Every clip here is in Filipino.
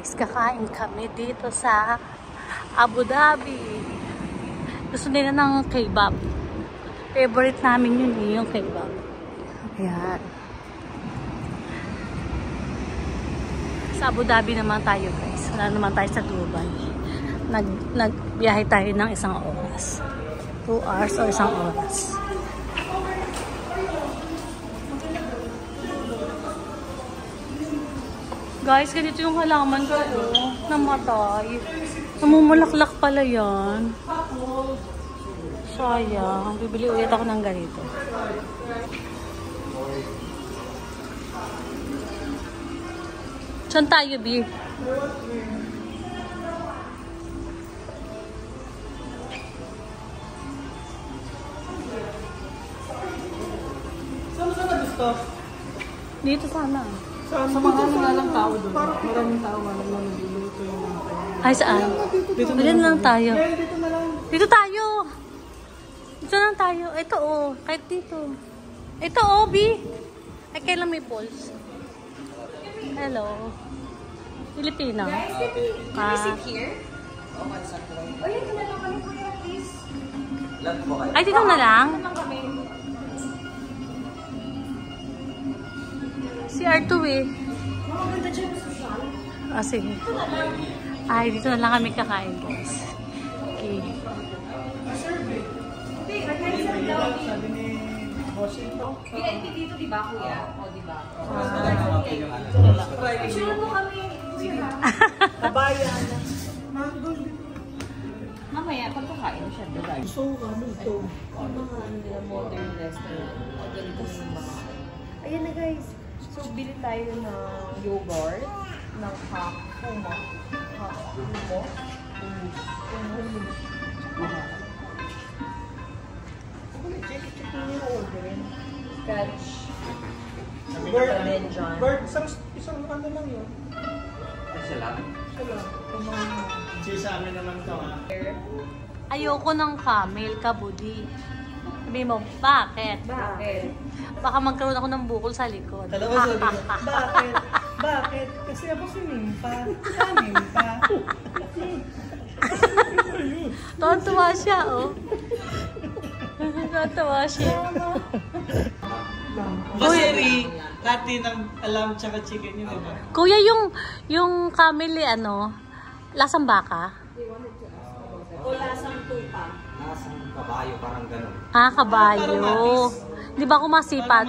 guys, kakain kami dito sa Abu Dhabi. Gusto nila ng kebab. Favorite namin yun eh, yung kebab. Ayan. Sa Abu Dhabi naman tayo guys. Wala naman tayo sa Dubai. Nagbiyahe tayo ng 1 oras. 2 hours o 1 oras. Guys, ganito yung halaman ko. Namatay. Namumulaklak pala yan. Sayang. Bibili ulit ako ng ganito. Saan tayo, B? Saan na gusto? Dito sana. Sa mga lang tao doon. Maraming tao nga lang nagluluto yung mga kanya. Ay, saan? Dito na lang tayo. Dito na lang. Dito tayo. Dito lang tayo. Ito oh. Kahit dito. Ito oh, B. Ay, kailan may balls? Hello. Filipino. Can we sit here? Oh, yan na lang kami kuya, please. Ay, dito na lang? Si R2 eh. Maganda dyan sa social. Ah, sige. Ay, dito na lang kami kakain, guys. Okay. Hindi, nag-iisang daw. Sabi ni Washington. VIP dito, di ba kuya? O, di ba? Picture mo kami. Kuya. Kabayan. Mamaya, pagkakain siya, diba? So, ano ito? Mga nila modern restaurant. O, ganito yung mga. Ayan na guys. So, bili tayo ng yogurt, ng humo. Scotch. Bird, isang ano lang yun. Isa lang? Isa lang. Kasi sa amin naman ito ha. Ayoko ng camel, kabudi. Sabi mo, bakit? Bakit? Baka magkaroon ako ng bukol sa likod. Talaga sabi ko, bakit? Bakit? Kasi ako si Nimpa. Nimpa. Tuwa siya, oh. Tuwa siya. Basiri, hati ng alam tsaka chicken yun, diba? Kuya, yung camel eh, ano, lasang baka? O lasang tupa? Nasang kabayo, parang gano'n. Ah, kabayo. Di ba ako masipa?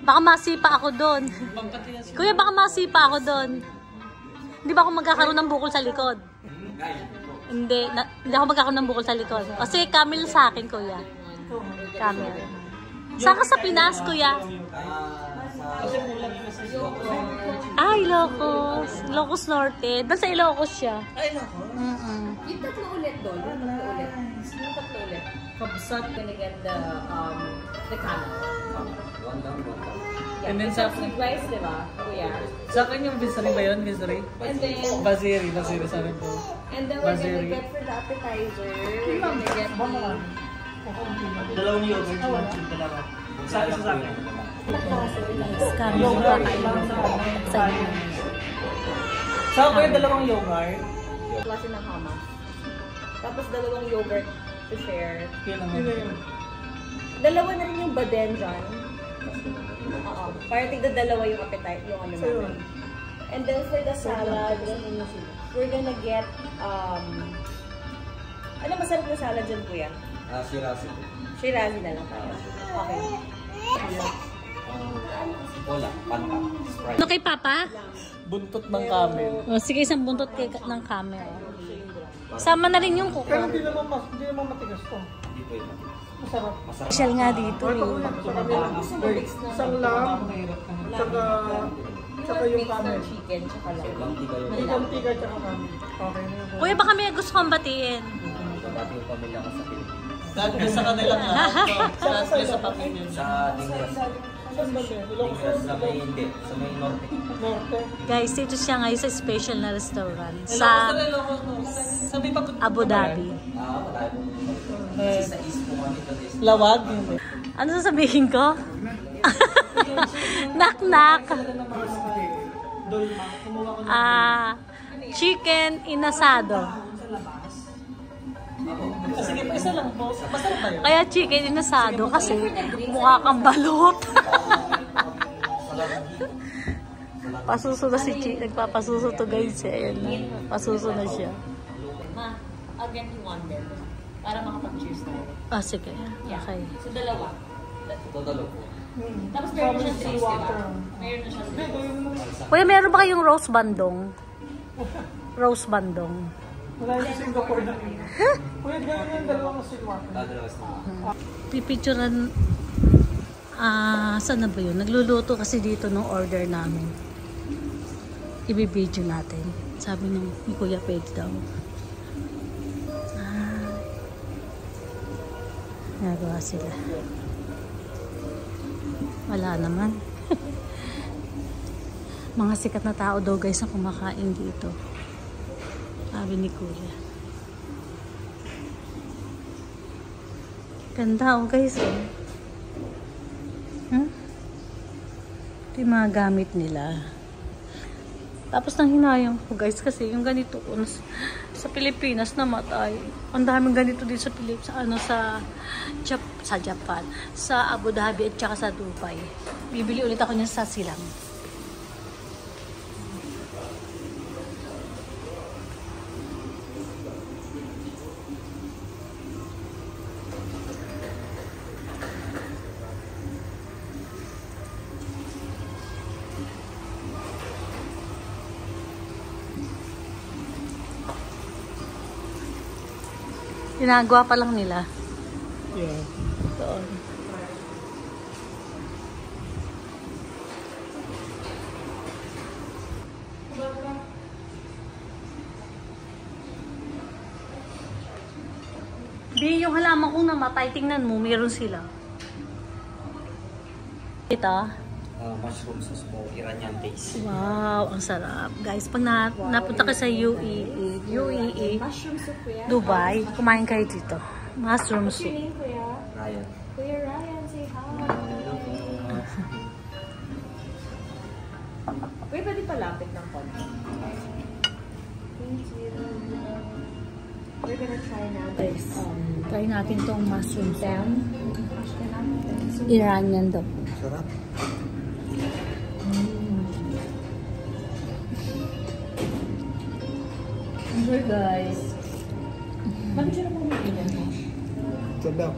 Baka masipa ako doon. Kuya, baka masipa ako doon. Di ba ako magkakaroon ng bukol sa likod? Hindi. Hindi ako magkakaroon ng bukol sa likod. O sige, camel sa akin, kuya. Camel. Saan ka sa Pinas, kuya? Ah, Ilocos. Ilocos Norte. Doon sa Ilocos siya. Ay, nako. Yung tatlo ulit doon. Yung tatlo ulit. Kabsat. Gonna get the camel. One down. Yeah, And then it's with rice, di ba? Kuya. Sa akin yung Visari ba yun? Visari? And then, Basiri sa akin po. and then we're Basiri. gonna get for the appetizer. We're gonna get Dalawang yogurt. Dalawa. Sa akin. Camel yung kakain sa inyo. Sa akin yung dalawang yogurt. klase ng hummus. Tapos dalawang yogurt to share. Yun naman. Dalawa na rin yung baden dyan. Oo. Para tigda dalawa yung appetite, yung ano namin. And then for the salad, we're gonna get, ano masarap na salad dyan, kuya? Shirazi. Shirazi na lang tayo. Okay. Wala, panta. Sprite. Ano kay Papa? Buntot ng camel. O, sige, isang buntot ng camel. Sama na rin yung kuko. Pero hindi naman matigas to. Hindi po yun. Masarap. Masarap. Special nga dito eh. Isang lamb, tsaka yung Mix camel. ng chicken, tsaka lang. Mantika yun. Hindi kang tiga tsaka camel. Okay na yun. Kuya, baka may gusto kang batiin. Dati yung pamilya ko sa Pilipinas. God bless sa kanilang lahat. God bless sa pamilya. Sa Dingras. Saan ba siya? Dingras sa may hindi. Sa may norte. Norte. Guys, dito siya ngayon sa special na restaurant sa Sabi pa Abu Dhabi. Wala. Kasi sa east po kami dati. Lawag. Ano sasabihin ko? Knock knock. Dolma. Kumuha ko ng Chicken inasado. sa labas. Sige, pa isa lang po. Masarap ba yun? Kaya chicken inasado kasi mukha kang balot. Pasuso na si Chi. Nagpapasuso to guys. Ayan na. Pasuso na siya. Ma, I'll get you one then. Para makapag-cheers tayo. Sige. Okay. So, dalawa. Totoo po. Tapos meron na siyang drinks, diba? Meron na siyang drinks. Kuya, meron ba kayong rose bandong? Rose bandong. Wala yung Singapore na yun. Kuya, di ba yung dalawang sweet water? Pipicturean, saan na ba yun? Nagluluto kasi dito nung order namin. Ibibidyo natin. Sabi ni Kuya Page daw. Nagawa sila. Wala naman. Mga sikat na tao daw guys na kumakain dito. Sabi ni Kuya. Ganda guys. Ito yung mga gamit nila. Tapos nang hinayang ko guys kasi yung ganito sa Pilipinas namatay. Ang daming ganito din sa sa Japan, sa Abu Dhabi at saka sa Dubai. Bibili ulit ako niyan sa silang. Ginagawa pa lang nila. Yeah. Doon. Di, yung halaman kong namatay, tingnan mo, meron sila. Ito. Mushroom sauce po, Iranian taste. Wow, ang sarap. Guys, pag napunta ka sa UAE, Mushroom soup, kuya. Dubai, kumain kayo dito. Mushroom What's your soup. name, kuya? Ryan. Kuya Ryan, say hi. Kuya, pwede palapit ng konti. Thank you. We're gonna try now this. Try natin tong mushroom Down. soup. Iranian daw. Sarap. Enjoy, guys. Bakit siya naman umiinan mo? Sarap.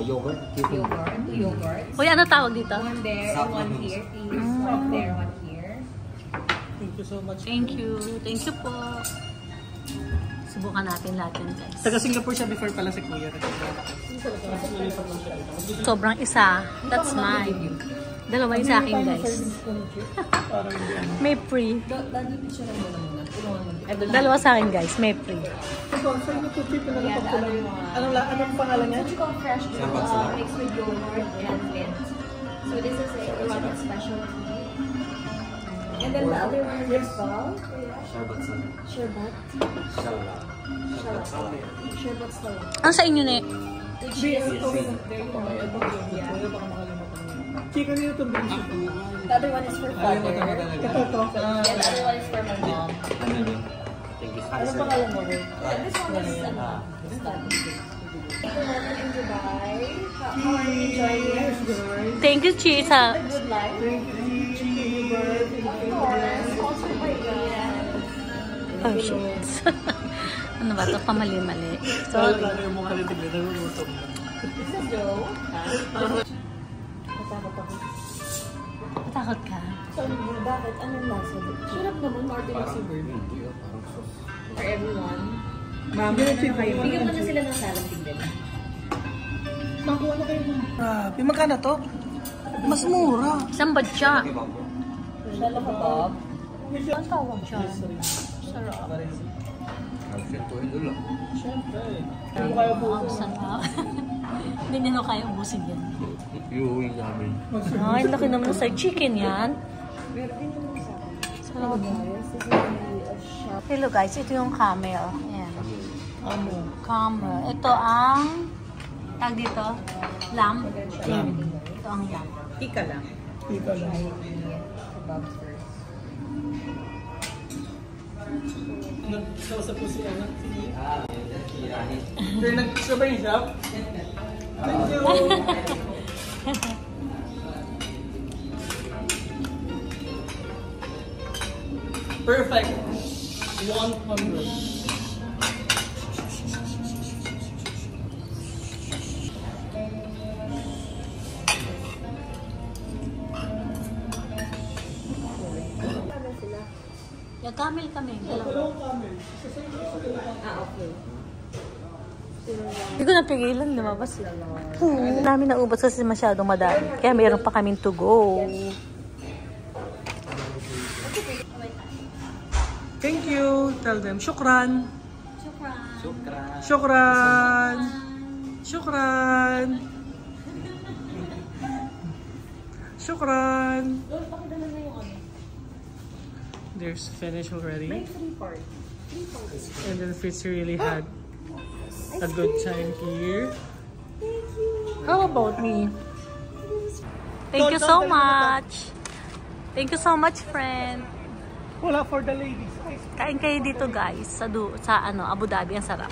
Yogurt. Yogurt. Two yogurts. Uy, ano tawag dito? One there and one here, please. One there, one here. Thank you so much. Thank you. Thank you po. Subukan natin lahat yan, guys. Taga Singapore siya before pala si Kuya. Sobrang isa. That's mine. Dalawa yung sa akin, guys. Parang hindi ano. May free. Daddy, picture mo muna. Dalawa sa akin, guys. May free. Ito, sa inyo po, chip na lang pagkulang. Anong pangalan niya? What you call fresh mixed with yogurt and mint. So this is a one specialty. And then the other one is called Sharbat salad. sherbet. Shalala. Sharbat salad. Sherbet salad. Ang sa inyo, ne? Which is very Yeah. Baka makalimutan niya. Chicken nyo itong basic. The other one is for father. Ito. And the other one is for my mom. Ano yun? Thank you. Ano pangalan mo? And this one is study. In Dubai. How are you enjoying it? Thank you, Cheese. Ha? Good life. Of course. Also for you. Oh, shit. Ano ba ito? Pamali-mali. Sorry. Sorry. Yung mukha nito, nagulutom. This is Joe. Matakot ka? Sabi mo, bakit? Anong lasa? Sarap naman, Martin Oxenberg. For everyone. Mami, Bigyan mo na sila ng salang tignan. Makuha na kayo. Grabe, magkano to? Mas mura. Isang badya. Dala ka, Bob. Ang tawag siya. Sarap. Siyempre. Ang sarap. Hindi nyo kaya ubusin yan. Iuwi namin. Ay, laki naman sa chicken yan. Meron din naman sa akin. Sarap. Guys, this is Hello guys, ito yung camel. Ayan. Camel. Ito ang, tag dito, lamb. Ito ang lamb. Ika lang. Ika lang. Nagsausap po si Ana. Kaya nagsabay siya. Thank you. Perfect. 100. Yung camel kami. Okay. Hindi ko napigilan, lumabas. Namin naubos kasi masyadong madami. Kaya mayroon pa kaming to go. Thank you. Tell them, shukran. Shukran. Shukran. Shukran. Shukran. There's finished already. And then Fitz really had a good time here. How about me? Thank you so much. Thank you so much, friend. Wala for the ladies. Kain kayo dito, guys. Sa Abu Dhabi. Ang sarap.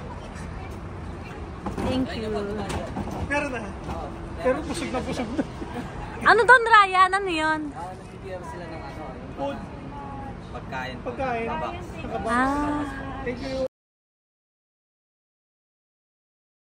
Thank you. Meron na. Pero pusog na pusog na. Ano doon, Ryan? Ano yun? Nagbibigyan sila ng Food. pagkain. Pagkain. Babak. Nakabox. Ah. Thank you.